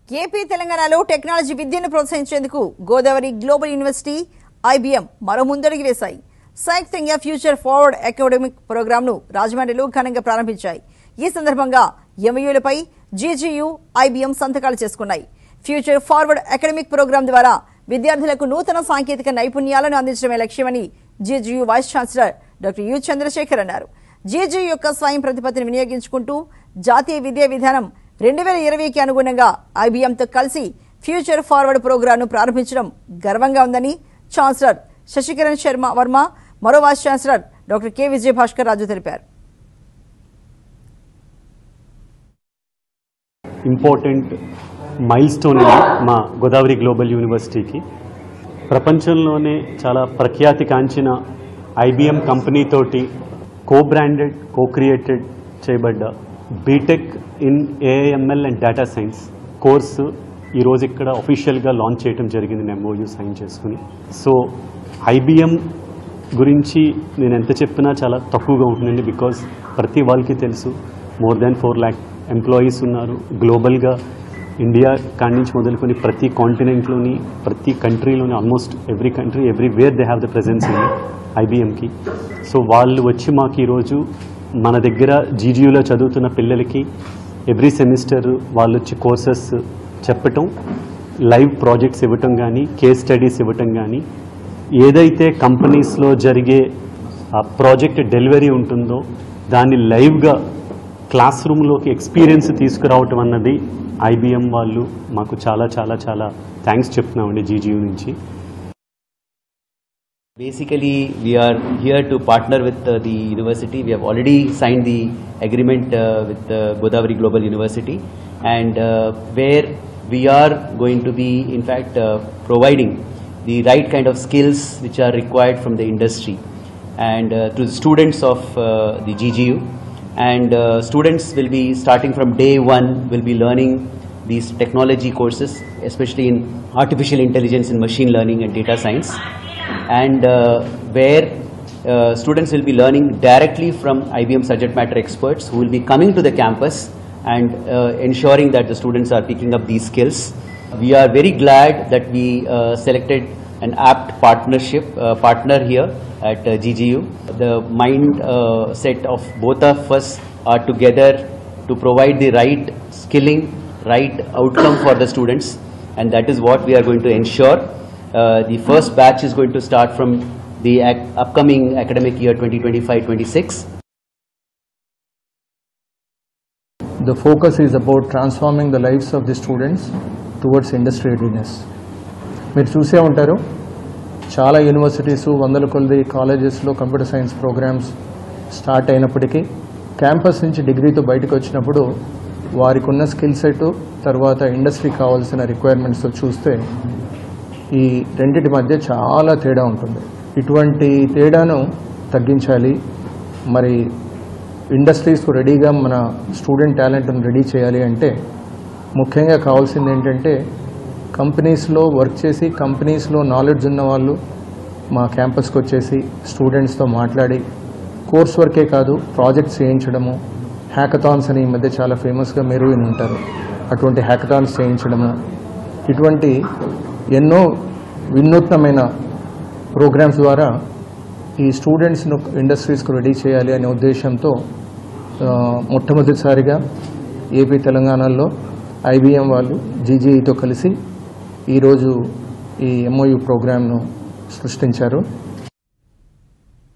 AP తెలంగాణలో technology విద్యను ప్రోత్సహించేందుకు గోదావరి గ్లోబల్ యూనివర్సిటీ ఐబీఎం మరో ముందడుగు వేశాయి. సంయుక్తంగా ఫ్యూచర్ ఫార్వర్డ్ అకాడమిక్ ప్రోగ్రాంను రాజమండ్రిలో ఘనంగా ప్రారంభించాయి. ఈ సందర్భంగా ఎంఓయూలపై జీజీయూ ఐబీఎం సంతకాలు చేసుకున్నాయి. ఫ్యూచర్ ఫార్వర్డ్ అకాడమిక్ ప్రోగ్రాం ద్వారా విద్యార్థులకు నూతన సాంకేతిక నైపుణ్యాలను అందించడమే లక్ష్యమని GGU vice chancellor doctor U Chandrashekar అన్నారు. జీజీయూ యొక్క స్వయం ప్రతిపత్తిని వినియోగించుకుంటూ జాతీయ విద్యా విధానం 2020కి అనుగుణంగా ఐబీఎంతో కలిసి ఫ్యూచర్ ఫార్వర్డ్ ప్రోగ్రాంను ప్రారంభించడం గర్వంగా ఉందని ఛాన్సలర్ శశికరణ్ వర్మ, మరో vice chancellor doctor K Vijayabhaskar Raju తెలిపారు. ఇంపార్టెంట్ మైల్ స్టోన్ మా గోదావరి గ్లోబల్ యూనివర్సిటీకి ప్రపంచంలోనే చాలా ప్రఖ్యాతి కాంచిన ఐబీఎం కంపెనీ తోటి కో-బ్రాండెడ్, కో-క్రియేటెడ్ చేయబడ్డ BTech in AIML and data science course ఈరోజు ఇక్కడ అఫీషియల్గా లాంచ్ చేయడం జరిగింది. నేను ఎంఓయూ సైన్ చేసుకుని. సో ఐబీఎం గురించి నేను ఎంత చెప్పినా చాలా తక్కువగా ఉంటుందండి. బికాజ్ ప్రతి వాళ్ళకి తెలుసు మోర్ దాన్ 4 lakh ఎంప్లాయీస్ ఉన్నారు గ్లోబల్గా. ఇండియా కాడి నుంచి మొదలుకొని ప్రతి కాంటినెంట్లోని, ప్రతి కంట్రీలోని, almost every country, everywhere they have the presence ఉంది ఐబీఎంకి. సో వాళ్ళు వచ్చి మాకు ఈరోజు మన దగ్గర జీజీయూలో చదువుతున్న పిల్లలకి ఎవ్రీ సెమిస్టర్ వాళ్ళు వచ్చి కోర్సెస్ చెప్పటం, లైవ్ ప్రాజెక్ట్స్ ఇవ్వటం కానీ, కేస్ స్టడీస్ ఇవ్వటం కానీ, ఏదైతే కంపెనీస్లో జరిగే ప్రాజెక్ట్ డెలివరీ ఉంటుందో దాన్ని లైవ్గా క్లాస్ రూమ్లోకి ఎక్స్పీరియన్స్ తీసుకురావటం అన్నది ఐబీఎం వాళ్ళు మాకు చాలా చాలా చాలా థ్యాంక్స్ చెప్తున్నామండి జీజీయూ నుంచి. Basically, we are here to partner with the university. We have already signed the agreement with Godavari Global University, and where we are going to be, in fact, providing the right kind of skills which are required from the industry and to the students of the GGU. And students will be starting from day one, will be learning these technology courses, especially in artificial intelligence and machine learning and data science. And where students will be learning directly from IBM subject matter experts who will be coming to the campus and ensuring that the students are picking up these skills. We are very glad that we selected an apt partner here at GGU. The mindset of both of us are together to provide the right skilling, right outcome for the students, and that is what we are going to ensure. The first batch is going to start from the upcoming academic year 2025-26. The focus is about transforming the lives of the students towards industry readiness. మీరు చూసే ఉంటారు, చాలా universities, వందల కొలది కాలేజెస్లో computer science programmes start అయినప్పటికీ campus నుంచి డిగ్రీతో బయటకు వచ్చినప్పుడు వారికి ఉన్న స్కిల్ సెట్, తర్వాత ఇండస్ట్రీ కావాల్సిన రిక్వైర్మెంట్స్తో చూస్తే ఈ రెండింటి మధ్య చాలా తేడా ఉంటుంది. ఇటువంటి తేడాను తగ్గించాలి. మరి ఇండస్ట్రీస్కు రెడీగా మన స్టూడెంట్ టాలెంట్ను రెడీ చేయాలి అంటే ముఖ్యంగా కావాల్సింది ఏంటంటే కంపెనీస్లో వర్క్ చేసి కంపెనీస్లో నాలెడ్జ్ ఉన్న వాళ్ళు మా క్యాంపస్కి వచ్చేసి స్టూడెంట్స్తో మాట్లాడి కోర్స్ వర్కే కాదు ప్రాజెక్ట్స్ చేయించడము, హ్యాకథాన్స్ అని ఈ మధ్య చాలా ఫేమస్గా మీరు విని ఉంటారు, అటువంటి హ్యాకథాన్స్ చేయించడము, ఇటువంటి ఎన్నో వినూత్నమైన ప్రోగ్రామ్స్ ద్వారా ఈ స్టూడెంట్స్ను ఇండస్ట్రీస్కు రెడీ చేయాలి అనే ఉద్దేశంతో మొట్టమొదటిసారిగా ఏపీ తెలంగాణలో ఐబీఎం వాళ్ళు జీజీఈతో కలిసి ఈరోజు ఈ ఎంఓయూ ప్రోగ్రామ్ను సృష్టించారు.